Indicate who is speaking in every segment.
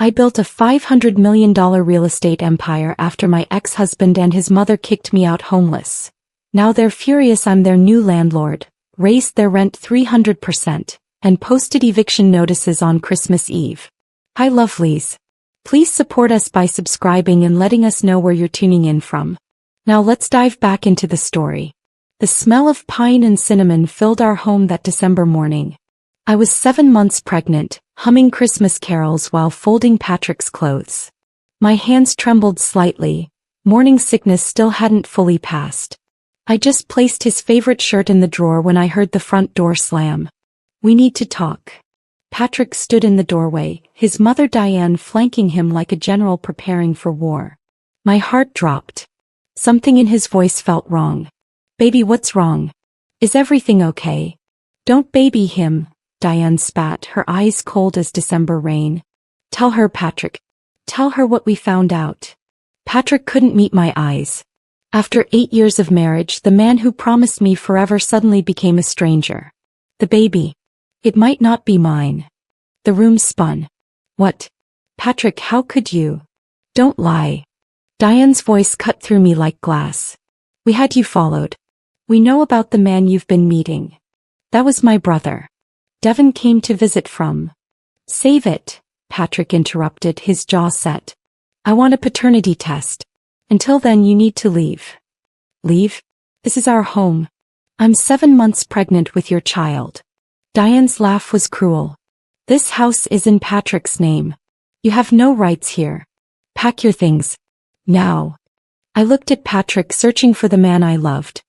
Speaker 1: I built a $500 million real estate empire after my ex-husband and his mother kicked me out homeless. Now they're furious I'm their new landlord, raised their rent 300%, and posted eviction notices on Christmas Eve. Hi lovelies. Please support us by subscribing and letting us know where you're tuning in from. Now let's dive back into the story. The smell of pine and cinnamon filled our home that December morning. I was 7 months pregnant, humming Christmas carols while folding Patrick's clothes. My hands trembled slightly. Morning sickness still hadn't fully passed. I just placed his favorite shirt in the drawer when I heard the front door slam. We need to talk. Patrick stood in the doorway, his mother Diane flanking him like a general preparing for war. My heart dropped. Something in his voice felt wrong. Baby, what's wrong? Is everything okay? Don't baby him, Diane spat, her eyes cold as December rain. Tell her, Patrick. Tell her what we found out. Patrick couldn't meet my eyes. After 8 years of marriage, the man who promised me forever suddenly became a stranger. The baby. It might not be mine. The room spun. What? Patrick, how could you? Don't lie. Diane's voice cut through me like glass. We had you followed. We know about the man you've been meeting. That was my brother. Devon came to visit from. Save it, Patrick interrupted, his jaw set. I want a paternity test. Until then you need to leave. Leave? This is our home. I'm 7 months pregnant with your child. Diane's laugh was cruel. This house is in Patrick's name. You have no rights here. Pack your things. Now. I looked at Patrick, searching for the man I loved.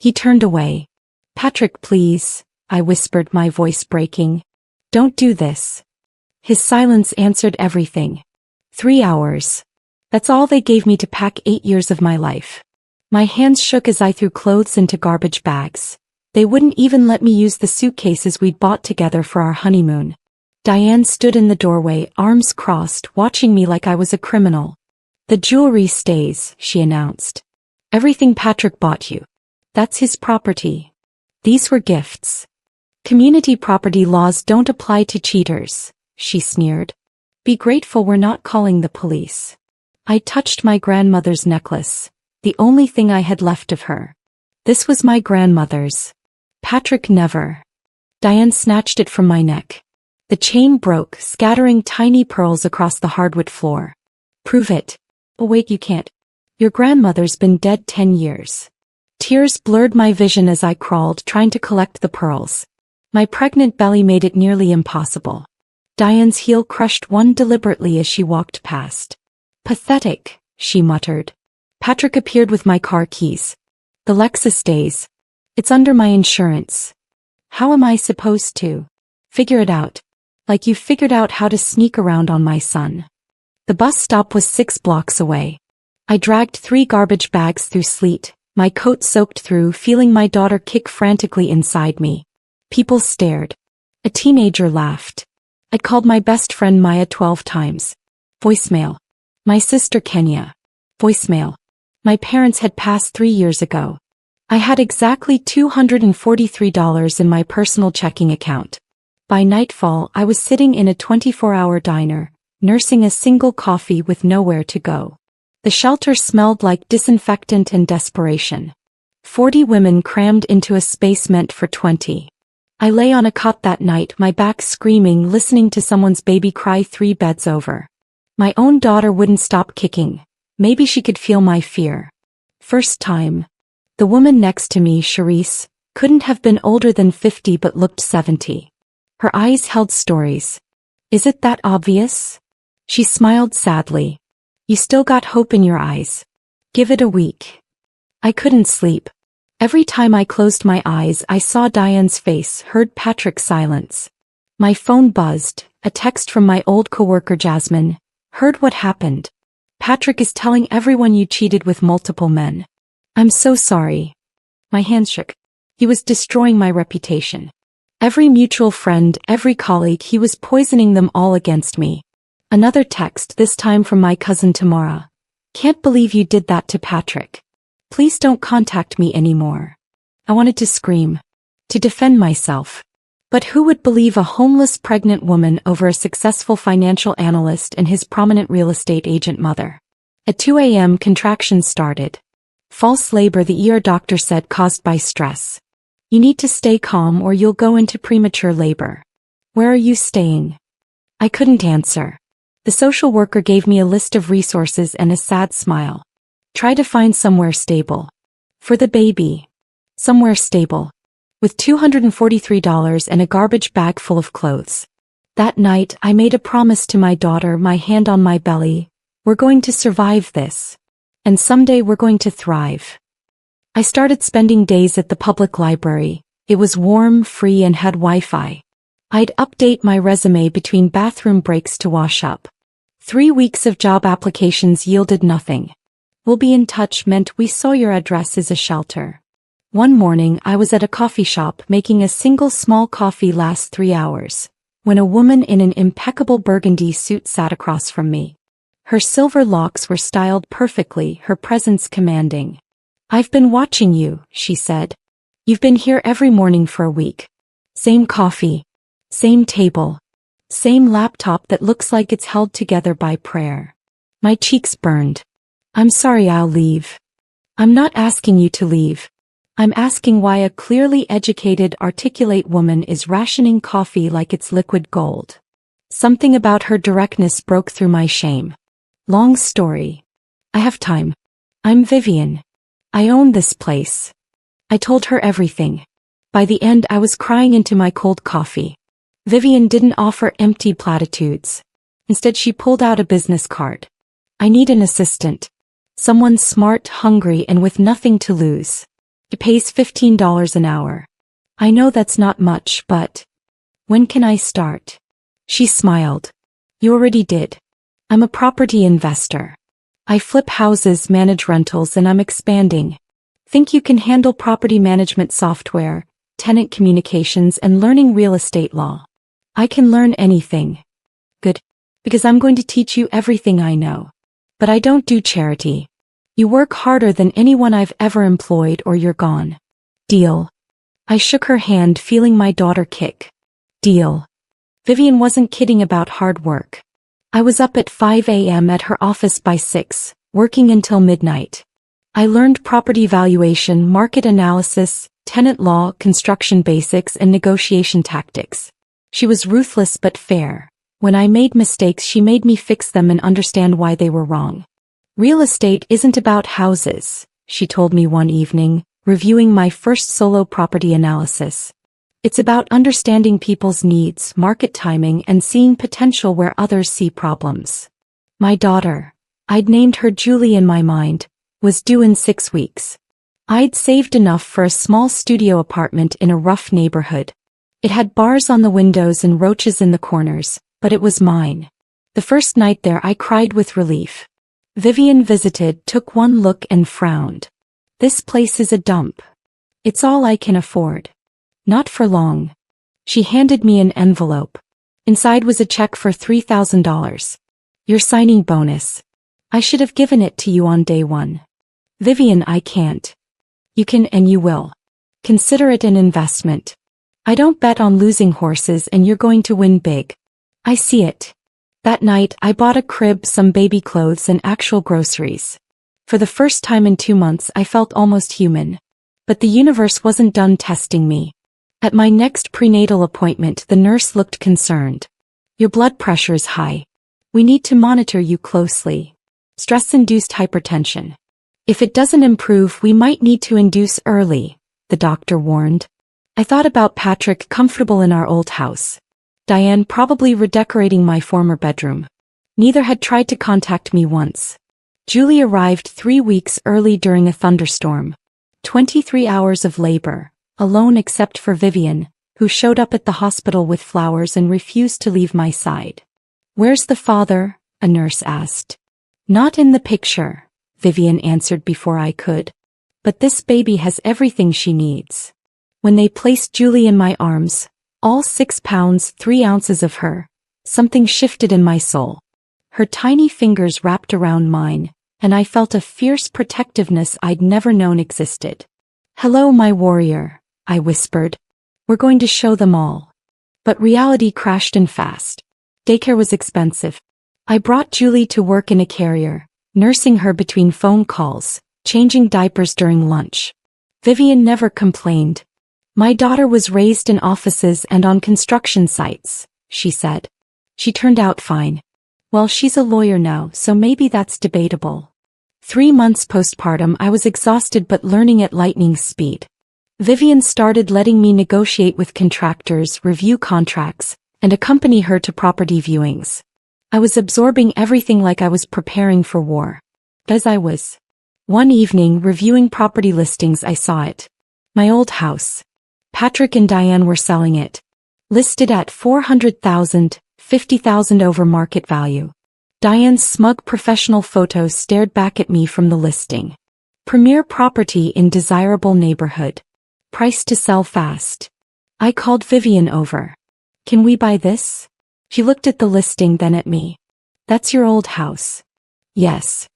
Speaker 1: He turned away. Patrick, please, I whispered, my voice breaking. Don't do this. His silence answered everything. 3 hours. That's all they gave me to pack 8 years of my life. My hands shook as I threw clothes into garbage bags. They wouldn't even let me use the suitcases we'd bought together for our honeymoon. Diane stood in the doorway, arms crossed, watching me like I was a criminal. The jewelry stays, she announced. Everything Patrick bought you. That's his property. These were gifts. Community property laws don't apply to cheaters, she sneered. Be grateful we're not calling the police. I touched my grandmother's necklace, the only thing I had left of her. This was my grandmother's. Patrick never. Diane snatched it from my neck. The chain broke, scattering tiny pearls across the hardwood floor. Prove it. Oh wait, you can't. Your grandmother's been dead 10 years. Tears blurred my vision as I crawled, trying to collect the pearls. My pregnant belly made it nearly impossible. Diane's heel crushed one deliberately as she walked past. Pathetic, she muttered. Patrick appeared with my car keys. The Lexus stays. It's under my insurance. How am I supposed to figure it out? Like you figured out how to sneak around on my son. The bus stop was 6 blocks away. I dragged 3 garbage bags through sleet, my coat soaked through, feeling my daughter kick frantically inside me. People stared. A teenager laughed. I'd called my best friend Maya 12 times. Voicemail. My sister Kenya. Voicemail. My parents had passed 3 years ago. I had exactly $243 in my personal checking account. By nightfall, I was sitting in a 24-hour diner, nursing a single coffee with nowhere to go. The shelter smelled like disinfectant and desperation. 40 women crammed into a space meant for 20. I lay on a cot that night, my back screaming, listening to someone's baby cry 3 beds over. My own daughter wouldn't stop kicking. Maybe she could feel my fear. First time. The woman next to me, Charisse, couldn't have been older than 50 but looked 70. Her eyes held stories. Is it that obvious? She smiled sadly. You still got hope in your eyes. Give it a week. I couldn't sleep. Every time I closed my eyes, I saw Diane's face, heard Patrick's silence. My phone buzzed, a text from my old coworker Jasmine. Heard what happened. Patrick is telling everyone you cheated with multiple men. I'm so sorry. My hands shook. He was destroying my reputation. Every mutual friend, every colleague, he was poisoning them all against me. Another text, this time from my cousin Tamara. Can't believe you did that to Patrick. Please don't contact me anymore. I wanted to scream. To defend myself. But who would believe a homeless pregnant woman over a successful financial analyst and his prominent real estate agent mother? At 2 a.m. contractions started. False labor, the ER doctor said, caused by stress. You need to stay calm or you'll go into premature labor. Where are you staying? I couldn't answer. The social worker gave me a list of resources and a sad smile. Try to find somewhere stable. For the baby. Somewhere stable. With $243 and a garbage bag full of clothes. That night, I made a promise to my daughter, my hand on my belly. We're going to survive this. And someday we're going to thrive. I started spending days at the public library. It was warm, free, and had Wi-Fi. I'd update my resume between bathroom breaks to wash up. 3 weeks of job applications yielded nothing. We'll be in touch meant we saw your address is a shelter. One morning I was at a coffee shop making a single small coffee last 3 hours, when a woman in an impeccable burgundy suit sat across from me. Her silver locks were styled perfectly, her presence commanding. I've been watching you, she said. You've been here every morning for a week. Same coffee. Same table. Same laptop that looks like it's held together by prayer. My cheeks burned. I'm sorry, I'll leave. I'm not asking you to leave. I'm asking why a clearly educated, articulate woman is rationing coffee like it's liquid gold. Something about her directness broke through my shame. Long story. I have time. I'm Vivian. I own this place. I told her everything. By the end, I was crying into my cold coffee. Vivian didn't offer empty platitudes. Instead, she pulled out a business card. I need an assistant. Someone smart, hungry, and with nothing to lose. It pays $15 an hour. I know that's not much, but when can I start? She smiled. You already did. I'm a property investor. I flip houses, manage rentals, and I'm expanding. Think you can handle property management software, tenant communications, and learning real estate law? I can learn anything. Good. Because I'm going to teach you everything I know. But I don't do charity. You work harder than anyone I've ever employed or you're gone. Deal. I shook her hand, feeling my daughter kick. Deal. Vivian wasn't kidding about hard work. I was up at 5 a.m. at her office by 6, working until midnight. I learned property valuation, market analysis, tenant law, construction basics, and negotiation tactics. She was ruthless but fair. When I made mistakes, she made me fix them and understand why they were wrong. Real estate isn't about houses, she told me one evening, reviewing my first solo property analysis. It's about understanding people's needs, market timing, and seeing potential where others see problems. My daughter, I'd named her Julie in my mind, was due in 6 weeks. I'd saved enough for a small studio apartment in a rough neighborhood. It had bars on the windows and roaches in the corners, but it was mine. The first night there I cried with relief. Vivian visited, took one look and frowned. This place is a dump. It's all I can afford. Not for long. She handed me an envelope. Inside was a check for $3,000. Your signing bonus. I should have given it to you on day one. Vivian, I can't. You can and you will. Consider it an investment. I don't bet on losing horses and you're going to win big. I see it. That night, I bought a crib, some baby clothes, and actual groceries. For the first time in 2 months, I felt almost human. But the universe wasn't done testing me. At my next prenatal appointment, the nurse looked concerned. Your blood pressure is high. We need to monitor you closely. Stress-induced hypertension. If it doesn't improve, we might need to induce early, the doctor warned. I thought about Patrick, comfortable in our old house. Diane, probably redecorating my former bedroom. Neither had tried to contact me once. Julie arrived 3 weeks early during a thunderstorm. 23 hours of labor, alone except for Vivian, who showed up at the hospital with flowers and refused to leave my side. Where's the father? A nurse asked. Not in the picture, Vivian answered before I could. But this baby has everything she needs. When they placed Julie in my arms, all 6 pounds 3 ounces of her, something shifted in my soul. Her tiny fingers wrapped around mine, and I felt a fierce protectiveness I'd never known existed. Hello, my warrior, I whispered. We're going to show them all. But reality crashed in fast. Daycare was expensive. I brought Julie to work in a carrier, nursing her between phone calls, changing diapers during lunch. Vivian never complained. My daughter was raised in offices and on construction sites, she said. She turned out fine. Well, she's a lawyer now, so maybe that's debatable. 3 months postpartum, I was exhausted but learning at lightning speed. Vivian started letting me negotiate with contractors, review contracts, and accompany her to property viewings. I was absorbing everything like I was preparing for war. As I was. One evening, reviewing property listings, I saw it. My old house. Patrick and Diane were selling it. Listed at $400,000, $50,000 over market value. Diane's smug professional photos stared back at me from the listing. Premier property in desirable neighborhood. Price to sell fast. I called Vivian over. Can we buy this? She looked at the listing, then at me. That's your old house. Yes.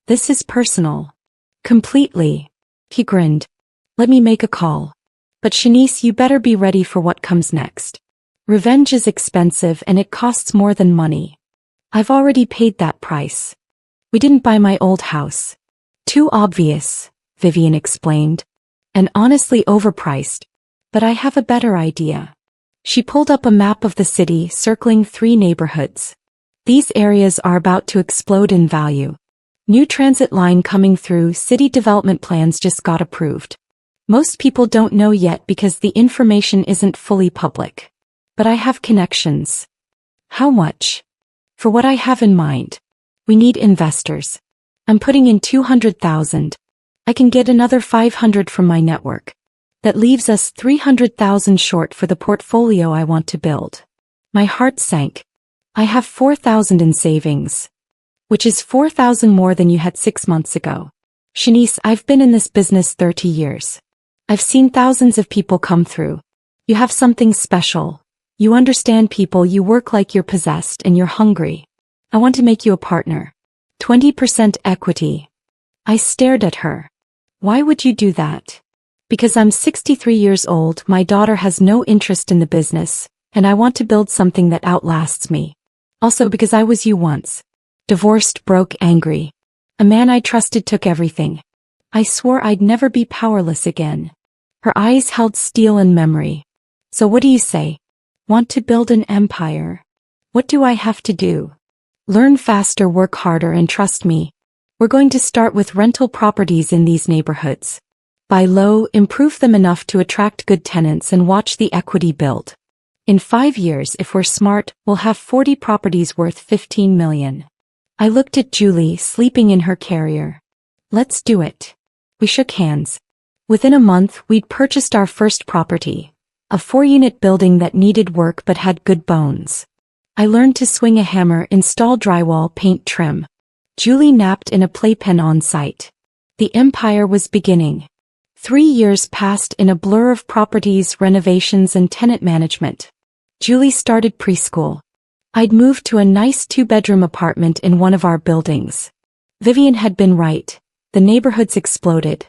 Speaker 1: This is personal. Completely. He grinned. Let me make a call. But Shanice, you better be ready for what comes next. Revenge is expensive and it costs more than money. I've already paid that price. We didn't buy my old house. Too obvious, Vivian explained. And honestly overpriced. But I have a better idea. She pulled up a map of the city, circling 3 neighborhoods. These areas are about to explode in value. New transit line coming through, city development plans just got approved. Most people don't know yet because the information isn't fully public. But I have connections. How much? For what I have in mind. We need investors. I'm putting in $200,000. I can get another $500 from my network. That leaves us $300,000 short for the portfolio I want to build. My heart sank. I have $4,000 in savings. Which is $4,000 more than you had 6 months ago. Shanice, I've been in this business 30 years. I've seen thousands of people come through. You have something special. You understand people, you work like you're possessed and you're hungry. I want to make you a partner. 20% equity. I stared at her. Why would you do that? Because I'm 63 years old, my daughter has no interest in the business, and I want to build something that outlasts me. Also because I was you once. Divorced, broke, angry. A man I trusted took everything. I swore I'd never be powerless again. Her eyes held steel and memory. So what do you say? Want to build an empire? What do I have to do? Learn faster, work harder, and trust me. We're going to start with rental properties in these neighborhoods. Buy low, improve them enough to attract good tenants and watch the equity build. In 5 years, if we're smart, we'll have 40 properties worth $15 million. I looked at Julie, sleeping in her carrier. Let's do it. We shook hands. Within a month, we'd purchased our first property. A 4-unit building that needed work but had good bones. I learned to swing a hammer, install drywall, paint, trim. Julie napped in a playpen on site. The empire was beginning. 3 years passed in a blur of properties, renovations, and tenant management. Julie started preschool. I'd moved to a nice 2-bedroom apartment in one of our buildings. Vivian had been right. The neighborhoods exploded.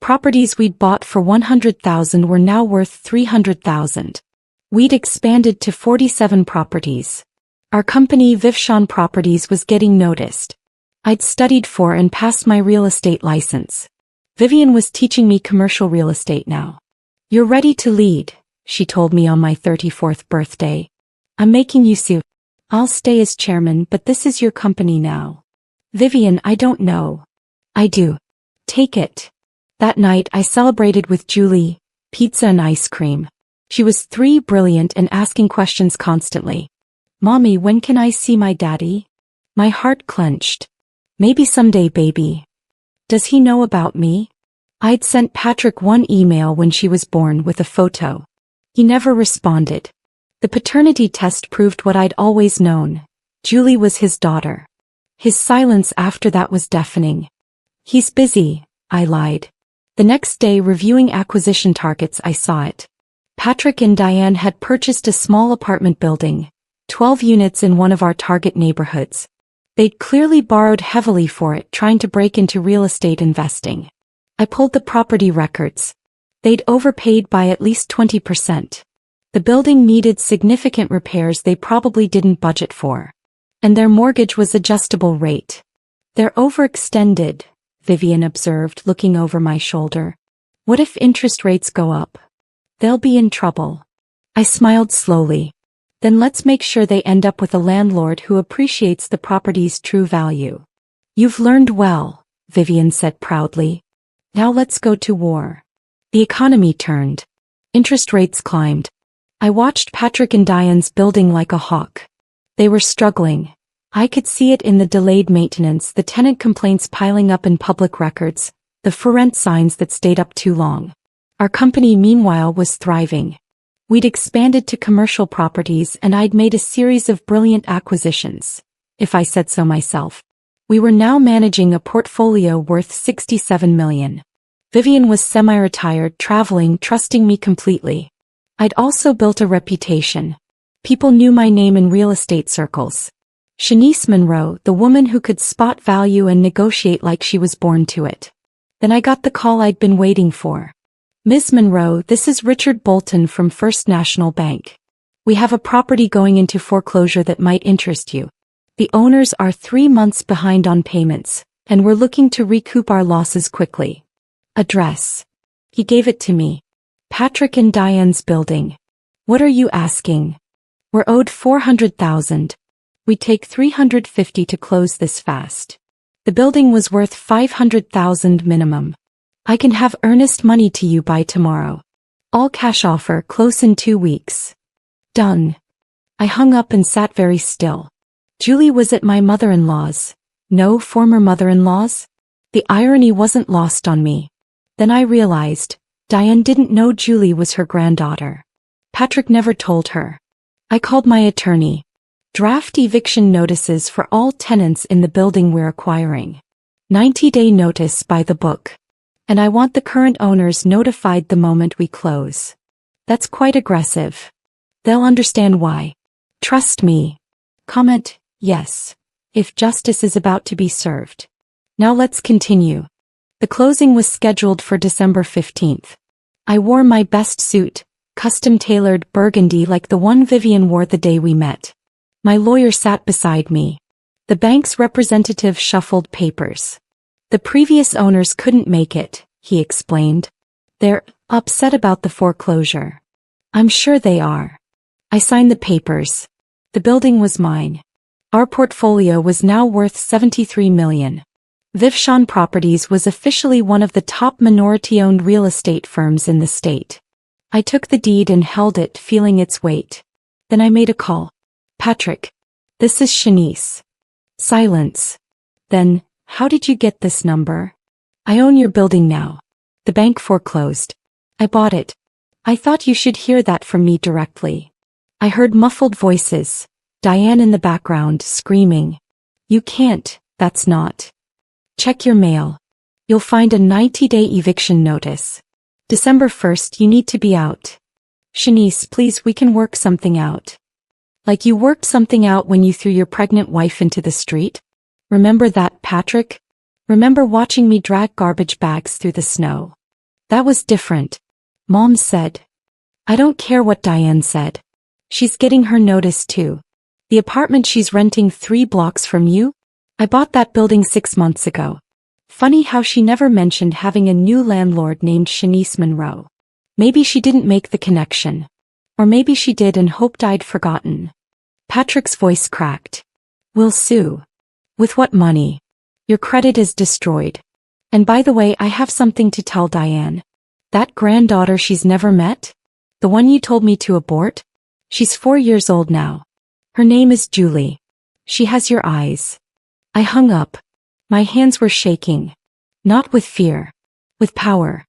Speaker 1: Properties we'd bought for $100,000 were now worth $300,000. We'd expanded to 47 properties. Our company, Vivshan Properties, was getting noticed. I'd studied for and passed my real estate license. Vivian was teaching me commercial real estate now. You're ready to lead, she told me on my 34th birthday. I'm making you sue. I'll stay as chairman, but this is your company now. Vivian, I don't know. I do. Take it. That night I celebrated with Julie, pizza and ice cream. She was 3, brilliant and asking questions constantly. Mommy, when can I see my daddy? My heart clenched. Maybe someday, baby. Does he know about me? I'd sent Patrick one email when she was born with a photo. He never responded. The paternity test proved what I'd always known. Julie was his daughter. His silence after that was deafening. He's busy, I lied. The next day, reviewing acquisition targets, I saw it. Patrick and Diane had purchased a small apartment building, 12 units in one of our target neighborhoods. They'd clearly borrowed heavily for it, trying to break into real estate investing. I pulled the property records. They'd overpaid by at least 20%. The building needed significant repairs they probably didn't budget for. And their mortgage was adjustable rate. They're overextended, Vivian observed, looking over my shoulder. What if interest rates go up? They'll be in trouble. I smiled slowly. Then let's make sure they end up with a landlord who appreciates the property's true value. You've learned well, Vivian said proudly. Now let's go to war. The economy turned. Interest rates climbed. I watched Patrick and Diane's building like a hawk. They were struggling. I could see it in the delayed maintenance, the tenant complaints piling up in public records, the for rent signs that stayed up too long. Our company, meanwhile, was thriving. We'd expanded to commercial properties and I'd made a series of brilliant acquisitions, if I said so myself. We were now managing a portfolio worth $67 million. Vivian was semi-retired, traveling, trusting me completely. I'd also built a reputation. People knew my name in real estate circles. Shanice Monroe, the woman who could spot value and negotiate like she was born to it. Then I got the call I'd been waiting for. Ms. Monroe, this is Richard Bolton from First National Bank. We have a property going into foreclosure that might interest you. The owners are 3 months behind on payments, and we're looking to recoup our losses quickly. Address. He gave it to me. Patrick and Diane's building. What are you asking? We're owed $400,000. We take $350 to close this fast. The building was worth $500,000 minimum. I can have earnest money to you by tomorrow. All cash offer, close in 2 weeks. Done. I hung up and sat very still. Julie was at my mother-in-law's. No, former mother-in-law's? The irony wasn't lost on me. Then I realized, Diane didn't know Julie was her granddaughter. Patrick never told her. I called my attorney. Draft eviction notices for all tenants in the building we're acquiring. 90-day notice by the book. And I want the current owners notified the moment we close. That's quite aggressive. They'll understand why. Trust me. Comment, yes, if justice is about to be served. Now let's continue. The closing was scheduled for December 15th. I wore my best suit, custom-tailored burgundy like the one Vivian wore the day we met. My lawyer sat beside me. The bank's representative shuffled papers. The previous owners couldn't make it, he explained. They're upset about the foreclosure. I'm sure they are. I signed the papers. The building was mine. Our portfolio was now worth $73 million. Vivshan Properties was officially one of the top minority-owned real estate firms in the state. I took the deed and held it, feeling its weight. Then I made a call. Patrick. This is Shanice. Silence. Then, how did you get this number? I own your building now. The bank foreclosed. I bought it. I thought you should hear that from me directly. I heard muffled voices. Diane in the background, screaming. You can't, that's not. Check your mail. You'll find a 90-day eviction notice. December 1st, you need to be out. Shanice, please, we can work something out. Like you worked something out when you threw your pregnant wife into the street? Remember that, Patrick? Remember watching me drag garbage bags through the snow? That was different. Mom said. I don't care what Diane said. She's getting her notice too. The apartment she's renting 3 blocks from you? I bought that building 6 months ago. Funny how she never mentioned having a new landlord named Shanice Monroe. Maybe she didn't make the connection. Or maybe she did and hoped I'd forgotten. Patrick's voice cracked. We'll sue. With what money? Your credit is destroyed. And by the way, I have something to tell Diane. That granddaughter she's never met? The one you told me to abort? She's 4 years old now. Her name is Julie. She has your eyes. I hung up. My hands were shaking. Not with fear. With power.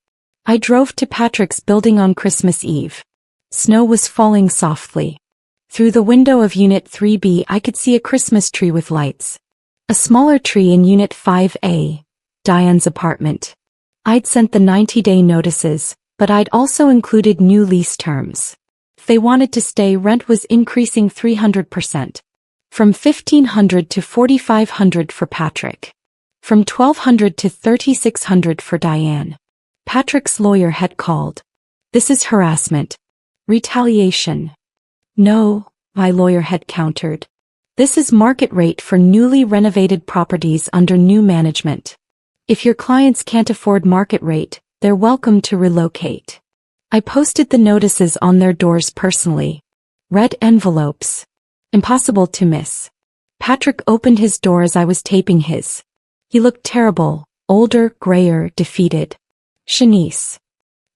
Speaker 1: I drove to Patrick's building on Christmas Eve. Snow was falling softly. Through the window of Unit 3B I could see a Christmas tree with lights. A smaller tree in Unit 5A, Diane's apartment. I'd sent the 90-day notices, but I'd also included new lease terms. If they wanted to stay, rent was increasing 300%. From $1,500 to $4,500 for Patrick. From $1,200 to $3,600 for Diane. Patrick's lawyer had called. This is harassment. Retaliation. No, my lawyer had countered. This is market rate for newly renovated properties under new management. If your clients can't afford market rate, they're welcome to relocate. I posted the notices on their doors personally. Red envelopes. Impossible to miss. Patrick opened his door as I was taping his. He looked terrible, older, grayer, defeated. Shanice.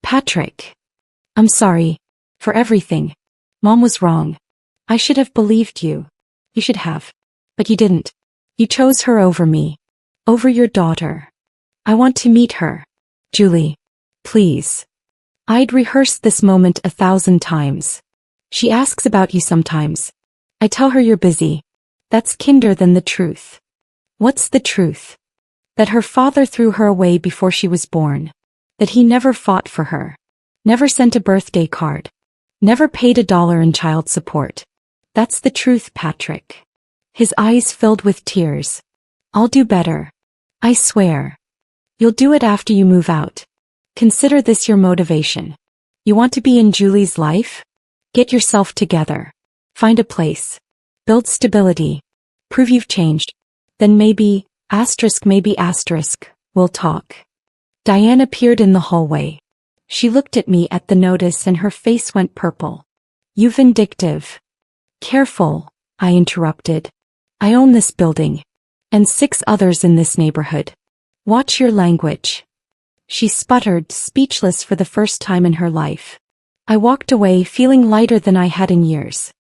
Speaker 1: Patrick. I'm sorry. For everything. Mom was wrong. I should have believed you. You should have. But you didn't. You chose her over me. Over your daughter. I want to meet her. Julie. Please. I'd rehearsed this moment 1,000 times. She asks about you sometimes. I tell her you're busy. That's kinder than the truth. What's the truth? That her father threw her away before she was born. That he never fought for her. Never sent a birthday card. Never paid $1 in child support. That's the truth, Patrick. His eyes filled with tears. I'll do better. I swear. You'll do it after you move out. Consider this your motivation. You want to be in Julie's life? Get yourself together. Find a place. Build stability. Prove you've changed. Then maybe, maybe, we'll talk. Diane appeared in the hallway. She looked at me at the notice and her face went purple. You vindictive. Careful, I interrupted. I own this building. And 6 others in this neighborhood. Watch your language. She sputtered, speechless for the first time in her life. I walked away feeling lighter than I had in years.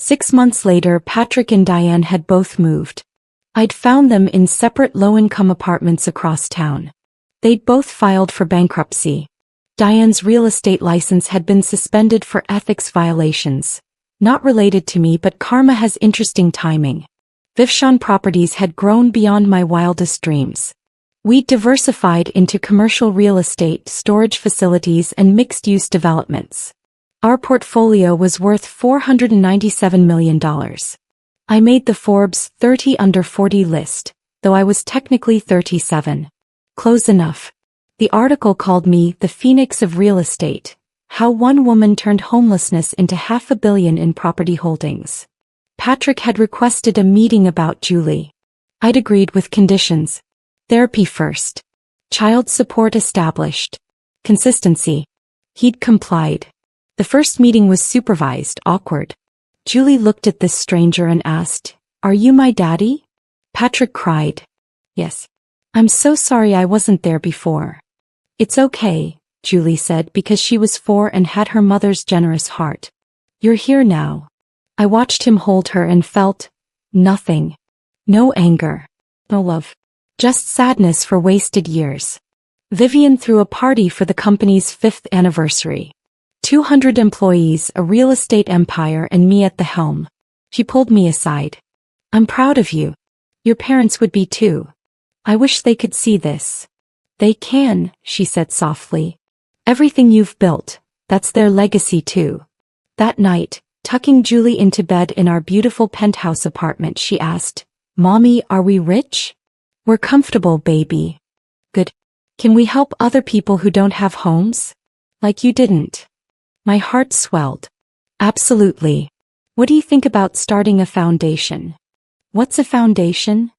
Speaker 1: 6 months later, Patrick and Diane had both moved. I'd found them in separate low-income apartments across town. They'd both filed for bankruptcy. Diane's real estate license had been suspended for ethics violations. Not related to me, but karma has interesting timing. Vivshan Properties had grown beyond my wildest dreams. We'd diversified into commercial real estate, storage facilities, and mixed-use developments. Our portfolio was worth $497 million. I made the Forbes 30 under 40 list, though I was technically 37. Close enough. The article called me the Phoenix of Real Estate, how one woman turned homelessness into $500 million in property holdings. Patrick had requested a meeting about Julie. I'd agreed with conditions. Therapy first. Child support established. Consistency. He'd complied. The first meeting was supervised, awkward. Julie looked at this stranger and asked, "Are you my daddy?" Patrick cried. "Yes. I'm so sorry I wasn't there before." "It's okay," Julie said, because she was 4 and had her mother's generous heart. "You're here now." I watched him hold her and felt nothing. No anger. No love. Just sadness for wasted years. Vivian threw a party for the company's 5th anniversary. 200 employees, a real estate empire, and me at the helm. She pulled me aside. "I'm proud of you. Your parents would be too. I wish they could see this." "They can," she said softly. "Everything you've built, that's their legacy too." That night, tucking Julie into bed in our beautiful penthouse apartment, she asked, "Mommy, are we rich?" "We're comfortable, baby." "Good. Can we help other people who don't have homes? Like you didn't?" My heart swelled. "Absolutely. What do you think about starting a foundation?" "What's a foundation?"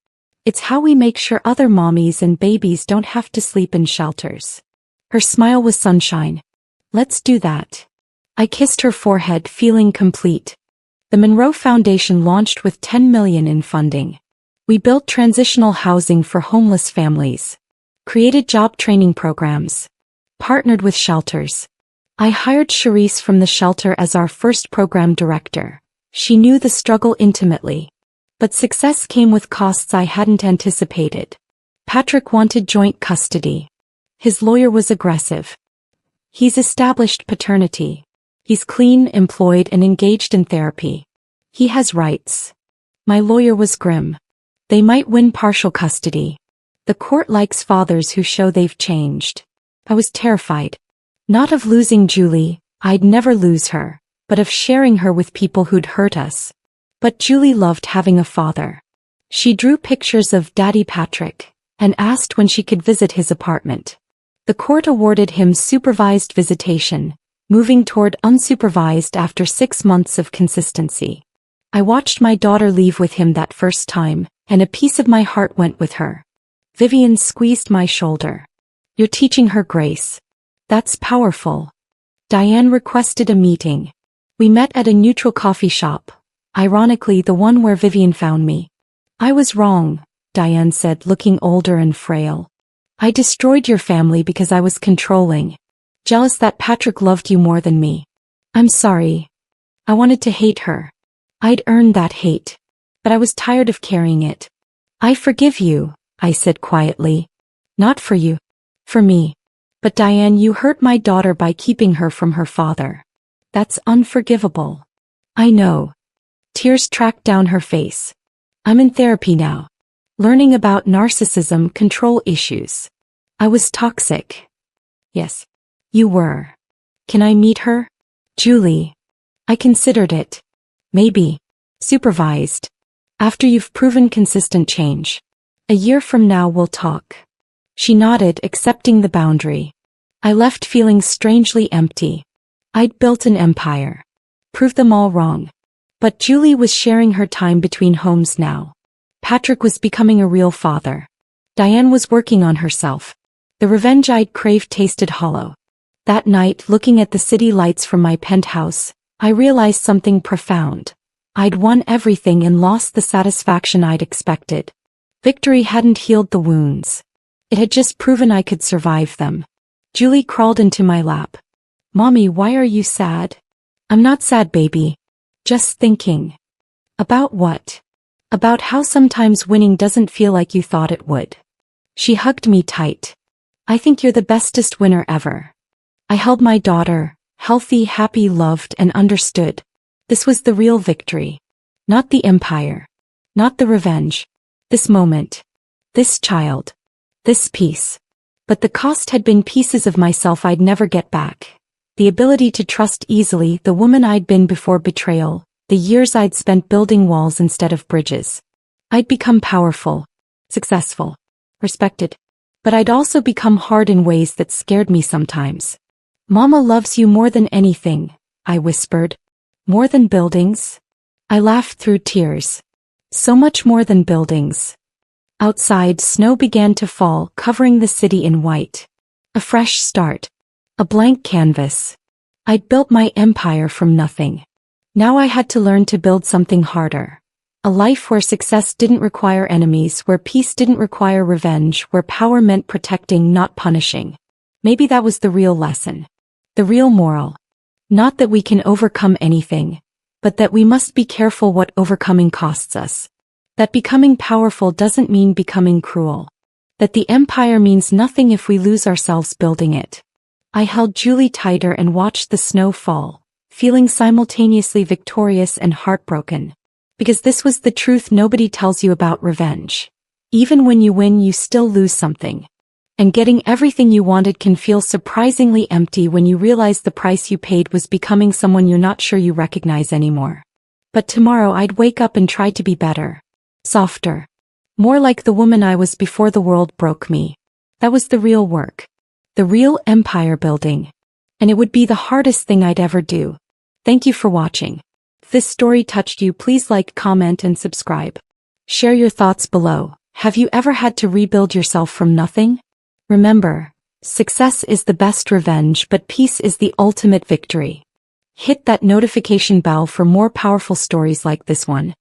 Speaker 1: "It's how we make sure other mommies and babies don't have to sleep in shelters." Her smile was sunshine. "Let's do that." I kissed her forehead, feeling complete. The Monroe Foundation launched with $10 million in funding. We built transitional housing for homeless families. Created job training programs. Partnered with shelters. I hired Charisse from the shelter as our first program director. She knew the struggle intimately. But success came with costs I hadn't anticipated. Patrick wanted joint custody. His lawyer was aggressive. He's established paternity. He's clean, employed, and engaged in therapy. He has rights. My lawyer was grim. They might win partial custody. The court likes fathers who show they've changed. I was terrified. Not of losing Julie, I'd never lose her, but of sharing her with people who'd hurt us. But Julie loved having a father. She drew pictures of Daddy Patrick and asked when she could visit his apartment. The court awarded him supervised visitation, moving toward unsupervised after 6 months of consistency. I watched my daughter leave with him that first time, and a piece of my heart went with her. Vivian squeezed my shoulder. You're teaching her grace. That's powerful. Diane requested a meeting. We met at a neutral coffee shop, ironically the one where Vivian found me. I was wrong, Diane said, looking older and frail. I destroyed your family because I was controlling. Jealous that Patrick loved you more than me. I'm sorry. I wanted to hate her. I'd earned that hate. But I was tired of carrying it. I forgive you, I said quietly. Not for you. For me. But Diane, you hurt my daughter by keeping her from her father. That's unforgivable. I know. Tears tracked down her face. I'm in therapy now. Learning about narcissism control issues. I was toxic. Yes. You were. Can I meet her? Julie. I considered it. Maybe. Supervised. After you've proven consistent change. A year from now we'll talk. She nodded, accepting the boundary. I left feeling strangely empty. I'd built an empire. Proved them all wrong. But Julie was sharing her time between homes now. Patrick was becoming a real father. Diane was working on herself. The revenge I'd craved tasted hollow. That night, looking at the city lights from my penthouse, I realized something profound. I'd won everything and lost the satisfaction I'd expected. Victory hadn't healed the wounds. It had just proven I could survive them. Julie crawled into my lap. Mommy, why are you sad? I'm not sad, baby. Just thinking. About what? About how sometimes winning doesn't feel like you thought it would. She hugged me tight. I think you're the bestest winner ever. I held my daughter, healthy, happy, loved, and understood. This was the real victory. Not the empire. Not the revenge. This moment. This child. This peace. But the cost had been pieces of myself I'd never get back. The ability to trust easily, the woman I'd been before betrayal, the years I'd spent building walls instead of bridges. I'd become powerful, successful, respected. But I'd also become hard in ways that scared me sometimes. Mama loves you more than anything, I whispered. More than buildings? I laughed through tears. So much more than buildings. Outside, snow began to fall, covering the city in white. A fresh start. A blank canvas. I'd built my empire from nothing. Now I had to learn to build something harder. A life where success didn't require enemies, where peace didn't require revenge, where power meant protecting, not punishing. Maybe that was the real lesson. The real moral. Not that we can overcome anything, but that we must be careful what overcoming costs us. That becoming powerful doesn't mean becoming cruel. That the empire means nothing if we lose ourselves building it. I held Julie tighter and watched the snow fall, feeling simultaneously victorious and heartbroken. Because this was the truth nobody tells you about revenge. Even when you win, you still lose something. And getting everything you wanted can feel surprisingly empty when you realize the price you paid was becoming someone you're not sure you recognize anymore. But tomorrow I'd wake up and try to be better. Softer. More like the woman I was before the world broke me. That was the real work. The real empire building. And it would be the hardest thing I'd ever do. Thank you for watching. If this story touched you, please like, comment, and subscribe. Share your thoughts below. Have you ever had to rebuild yourself from nothing? Remember, success is the best revenge, but peace is the ultimate victory. Hit that notification bell for more powerful stories like this one.